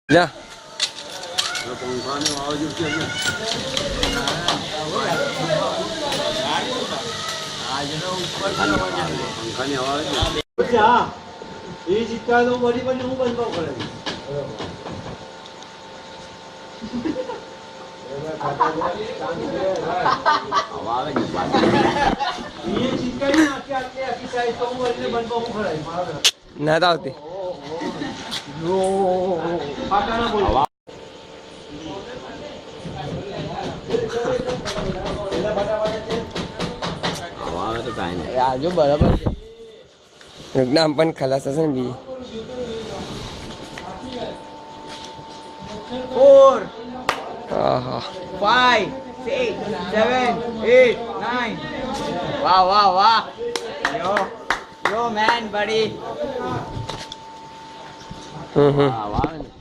જા ના આવતી આજુ બરાબર છે નામ પણ ખલાસ હશે ને બી 4 આહા 5 6 7 8 9 વાહ વાહ વાહ yo man buddy હમ વાહ વાહ